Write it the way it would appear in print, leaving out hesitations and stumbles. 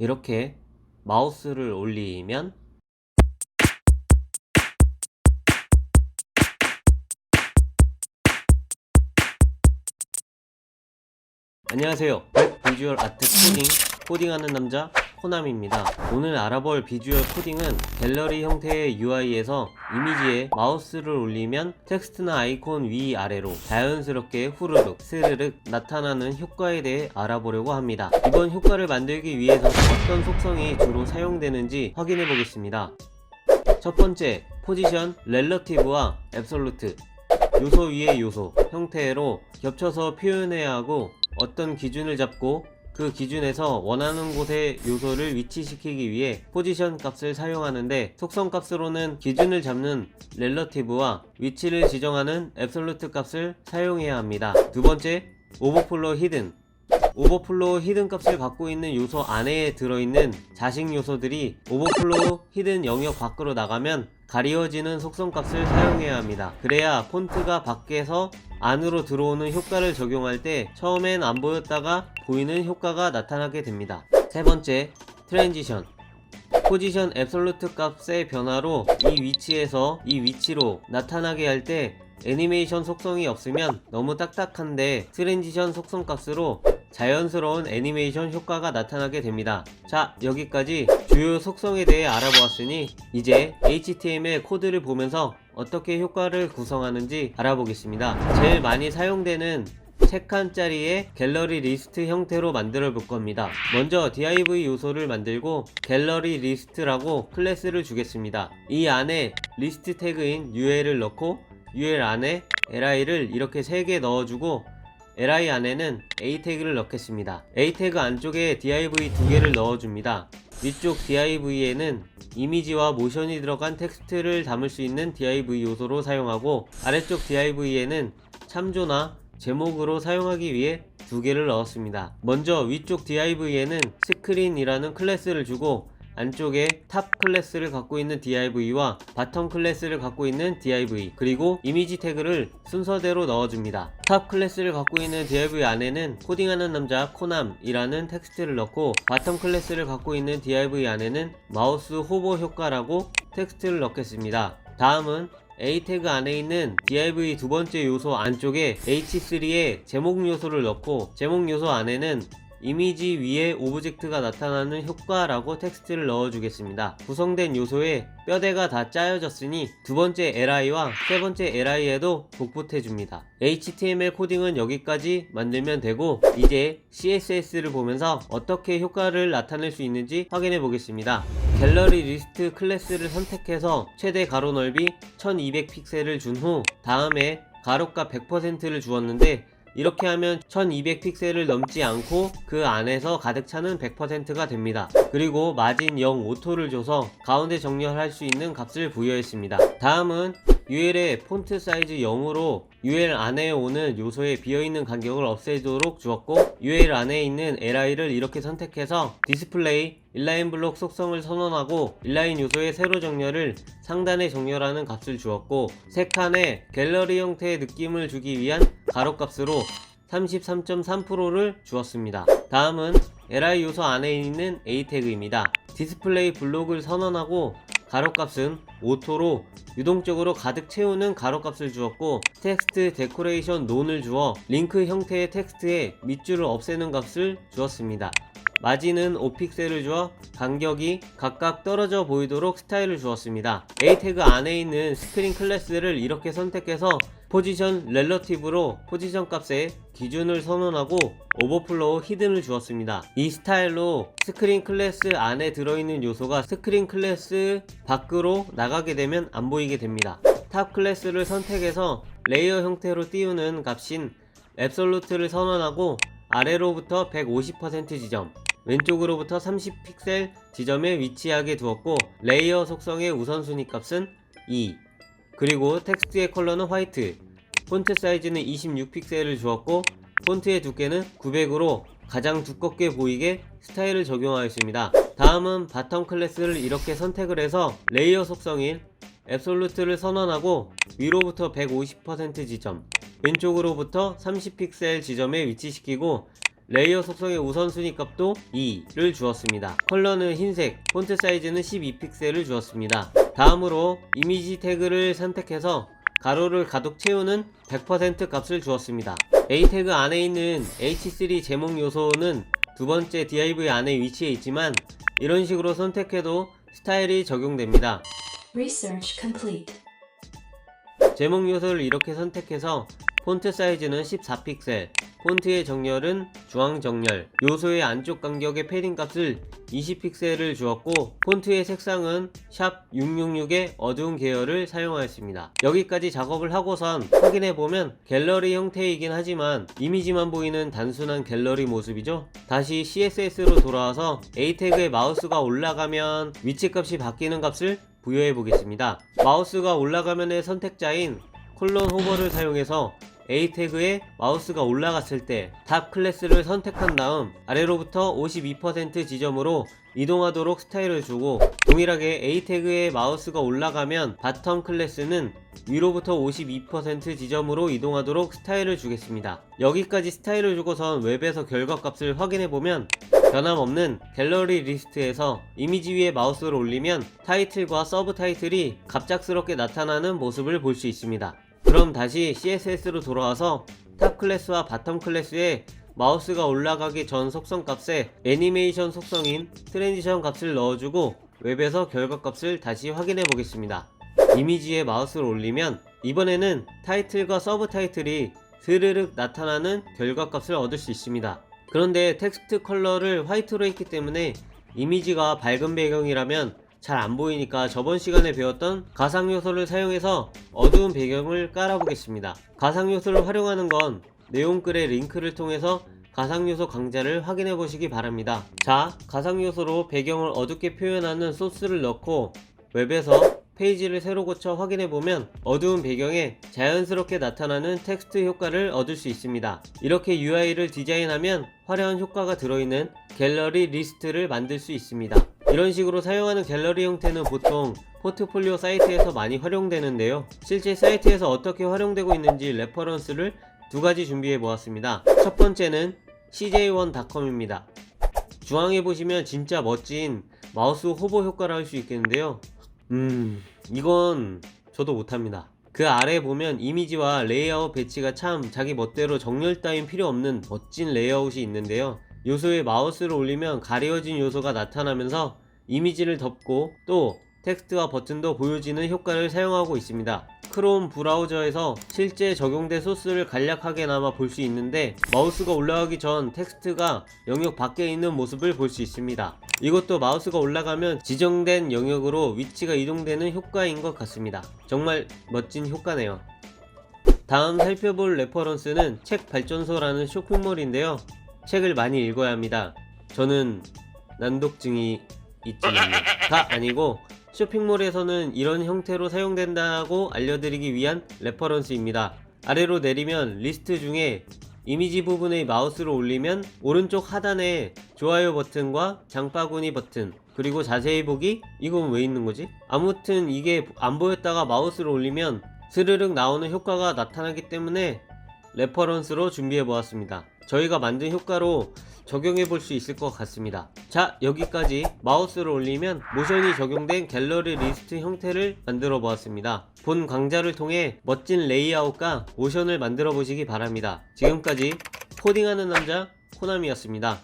이렇게 마우스를 올리면 안녕하세요. 비주얼 아트 코딩하는 남자 코남입니다. 오늘 알아볼 비주얼 코딩은 갤러리 형태의 UI에서 이미지에 마우스를 올리면 텍스트나 아이콘 위아래로 자연스럽게 후루룩 스르륵 나타나는 효과에 대해 알아보려고 합니다. 이번 효과를 만들기 위해서 어떤 속성이 주로 사용되는지 확인해 보겠습니다. 첫 번째, 포지션, 렐러티브와 앱솔루트, 요소 위에 요소 형태로 겹쳐서 표현해야 하고, 어떤 기준을 잡고 그 기준에서 원하는 곳에 요소를 위치시키기 위해 포지션 값을 사용하는데, 속성 값으로는 기준을 잡는 렐러티브와 위치를 지정하는 앱솔루트 값을 사용해야 합니다. 두 번째, 오버플로우 히든. 오버플로우 히든 값을 갖고 있는 요소 안에 들어있는 자식 요소들이 오버플로우 히든 영역 밖으로 나가면 가리워지는 속성 값을 사용해야 합니다. 그래야 폰트가 밖에서 안으로 들어오는 효과를 적용할 때 처음엔 안 보였다가 보이는 효과가 나타나게 됩니다. 세 번째, 트랜지션. 포지션 앱솔루트 값의 변화로 이 위치에서 이 위치로 나타나게 할 때 애니메이션 속성이 없으면 너무 딱딱한데 트랜지션 속성 값으로 자연스러운 애니메이션 효과가 나타나게 됩니다. 자, 여기까지 주요 속성에 대해 알아보았으니 이제 HTML 코드를 보면서 어떻게 효과를 구성하는지 알아보겠습니다. 제일 많이 사용되는 책 칸짜리의 갤러리 리스트 형태로 만들어 볼 겁니다. 먼저 div 요소를 만들고 갤러리 리스트라고 클래스를 주겠습니다. 이 안에 리스트 태그인 ul을 넣고 ul 안에 li를 이렇게 3개 넣어주고 li 안에는 a 태그를 넣겠습니다. a 태그 안쪽에 div 2개를 넣어줍니다. 위쪽 div에는 이미지와 모션이 들어간 텍스트를 담을 수 있는 div 요소로 사용하고, 아래쪽 div에는 참조나 제목으로 사용하기 위해 2개를 넣었습니다. 먼저 위쪽 div에는 스크린이라는 클래스를 주고, 안쪽에 탑 클래스를 갖고 있는 div와 바텀 클래스를 갖고 있는 div, 그리고 이미지 태그를 순서대로 넣어줍니다. 탑 클래스를 갖고 있는 div 안에는 코딩하는 남자 코남이라는 텍스트를 넣고, 바텀 클래스를 갖고 있는 div 안에는 마우스 호버 효과라고 텍스트를 넣겠습니다. 다음은 a 태그 안에 있는 div 두 번째 요소 안쪽에 h3에 제목 요소를 넣고, 제목 요소 안에는 이미지 위에 오브젝트가 나타나는 효과라고 텍스트를 넣어주겠습니다. 구성된 요소에 뼈대가 다 짜여졌으니 두 번째 li와 세 번째 li에도 복붙해줍니다. HTML 코딩은 여기까지 만들면 되고, 이제 CSS를 보면서 어떻게 효과를 나타낼 수 있는지 확인해 보겠습니다. 갤러리 리스트 클래스를 선택해서 최대 가로 넓이 1200픽셀을 준 후 다음에 가로값 100%를 주었는데, 이렇게 하면 1200픽셀을 넘지 않고 그 안에서 가득 차는 100%가 됩니다. 그리고 마진 0 오토를 줘서 가운데 정렬할 수 있는 값을 부여했습니다. 다음은 ul의 폰트 사이즈 0으로 ul 안에 오는 요소의 비어있는 간격을 없애도록 주었고, ul 안에 있는 li를 이렇게 선택해서 디스플레이 인라인 블록 속성을 선언하고 인라인 요소의 세로 정렬을 상단에 정렬하는 값을 주었고, 세 칸에 갤러리 형태의 느낌을 주기 위한 가로값으로 33.3%를 주었습니다. 다음은 li 요소 안에 있는 a 태그입니다. 디스플레이 블록을 선언하고 가로값은 오토로 유동적으로 가득 채우는 가로값을 주었고, 텍스트 데코레이션 논을 주어 링크 형태의 텍스트에 밑줄을 없애는 값을 주었습니다. 마진은 5픽셀을 주어 간격이 각각 떨어져 보이도록 스타일을 주었습니다. a 태그 안에 있는 스크린 클래스를 이렇게 선택해서 포지션 렐러티브로 포지션 값에 기준을 선언하고 오버플로우 히든을 주었습니다. 이 스타일로 스크린 클래스 안에 들어있는 요소가 스크린 클래스 밖으로 나가게 되면 안 보이게 됩니다. 탑 클래스를 선택해서 레이어 형태로 띄우는 값인 앱솔루트를 선언하고 아래로부터 150% 지점, 왼쪽으로부터 30픽셀 지점에 위치하게 두었고, 레이어 속성의 우선순위 값은 2, 그리고 텍스트의 컬러는 화이트, 폰트 사이즈는 26픽셀을 주었고, 폰트의 두께는 900으로 가장 두껍게 보이게 스타일을 적용하였습니다. 다음은 바텀 클래스를 이렇게 선택을 해서 레이어 속성인 앱솔루트를 선언하고 위로부터 150% 지점, 왼쪽으로부터 30픽셀 지점에 위치시키고 레이어 속성의 우선순위 값도 2를 주었습니다. 컬러는 흰색, 폰트 사이즈는 12픽셀을 주었습니다. 다음으로 이미지 태그를 선택해서 가로를 가득 채우는 100% 값을 주었습니다. A 태그 안에 있는 H3 제목 요소는 두 번째 div 안에 위치해 있지만 이런 식으로 선택해도 스타일이 적용됩니다. Research complete. 제목 요소를 이렇게 선택해서 폰트 사이즈는 14픽셀, 폰트의 정렬은 주황 정렬, 요소의 안쪽 간격의 패딩 값을 20픽셀을 주었고 폰트의 색상은 샵 666의 어두운 계열을 사용하였습니다. 여기까지 작업을 하고선 확인해보면 갤러리 형태이긴 하지만 이미지만 보이는 단순한 갤러리 모습이죠. 다시 CSS로 돌아와서 A 태그에 마우스가 올라가면 위치값이 바뀌는 값을 부여해 보겠습니다. 마우스가 올라가면의 선택자인 콜론 호버를 사용해서 A 태그에 마우스가 올라갔을 때 탑 클래스를 선택한 다음 아래로부터 52% 지점으로 이동하도록 스타일을 주고, 동일하게 A 태그에 마우스가 올라가면 바텀 클래스는 위로부터 52% 지점으로 이동하도록 스타일을 주겠습니다. 여기까지 스타일을 주고선 웹에서 결과값을 확인해보면 변함없는 갤러리 리스트에서 이미지 위에 마우스를 올리면 타이틀과 서브 타이틀이 갑작스럽게 나타나는 모습을 볼 수 있습니다. 그럼 다시 CSS로 돌아와서 탑 클래스와 바텀 클래스에 마우스가 올라가기 전 속성 값에 애니메이션 속성인 트랜지션 값을 넣어주고 웹에서 결과값을 다시 확인해 보겠습니다. 이미지에 마우스를 올리면 이번에는 타이틀과 서브 타이틀이 스르륵 나타나는 결과값을 얻을 수 있습니다. 그런데 텍스트 컬러를 화이트로 했기 때문에 이미지가 밝은 배경이라면 잘 안 보이니까 저번 시간에 배웠던 가상 요소를 사용해서 어두운 배경을 깔아 보겠습니다. 가상 요소를 활용하는 건 내용글의 링크를 통해서 가상 요소 강좌를 확인해 보시기 바랍니다. 자, 가상 요소로 배경을 어둡게 표현하는 소스를 넣고 웹에서 페이지를 새로 고쳐 확인해 보면 어두운 배경에 자연스럽게 나타나는 텍스트 효과를 얻을 수 있습니다. 이렇게 UI를 디자인하면 화려한 효과가 들어있는 갤러리 리스트를 만들 수 있습니다. 이런 식으로 사용하는 갤러리 형태는 보통 포트폴리오 사이트에서 많이 활용되는데요. 실제 사이트에서 어떻게 활용되고 있는지 레퍼런스를 두 가지 준비해 보았습니다. 첫 번째는 cj1.com입니다. 중앙에 보시면 진짜 멋진 마우스 호버 효과를 할 수 있겠는데요. 이건 저도 못합니다. 그 아래 보면 이미지와 레이아웃 배치가 참 자기 멋대로 정렬 따윈 필요 없는 멋진 레이아웃이 있는데요. 요소에 마우스를 올리면 가려진 요소가 나타나면서 이미지를 덮고 또 텍스트와 버튼도 보여지는 효과를 사용하고 있습니다. 크롬 브라우저에서 실제 적용된 소스를 간략하게나마 볼 수 있는데 마우스가 올라가기 전 텍스트가 영역 밖에 있는 모습을 볼 수 있습니다. 이것도 마우스가 올라가면 지정된 영역으로 위치가 이동되는 효과인 것 같습니다. 정말 멋진 효과네요. 다음 살펴볼 레퍼런스는 책 발전소라는 쇼핑몰인데요. 책을 많이 읽어야 합니다. 저는 난독증이 있지만요. 다 아니고 쇼핑몰에서는 이런 형태로 사용된다고 알려드리기 위한 레퍼런스입니다. 아래로 내리면 리스트 중에 이미지 부분에 마우스를 올리면 오른쪽 하단에 좋아요 버튼과 장바구니 버튼, 그리고 자세히 보기? 이건 왜 있는 거지? 아무튼 이게 안 보였다가 마우스를 올리면 스르륵 나오는 효과가 나타나기 때문에 레퍼런스로 준비해 보았습니다. 저희가 만든 효과로 적용해 볼 수 있을 것 같습니다. 자, 여기까지 마우스를 올리면 모션이 적용된 갤러리 리스트 형태를 만들어 보았습니다. 본 강좌를 통해 멋진 레이아웃과 모션을 만들어 보시기 바랍니다. 지금까지 코딩하는 남자 코남이었습니다.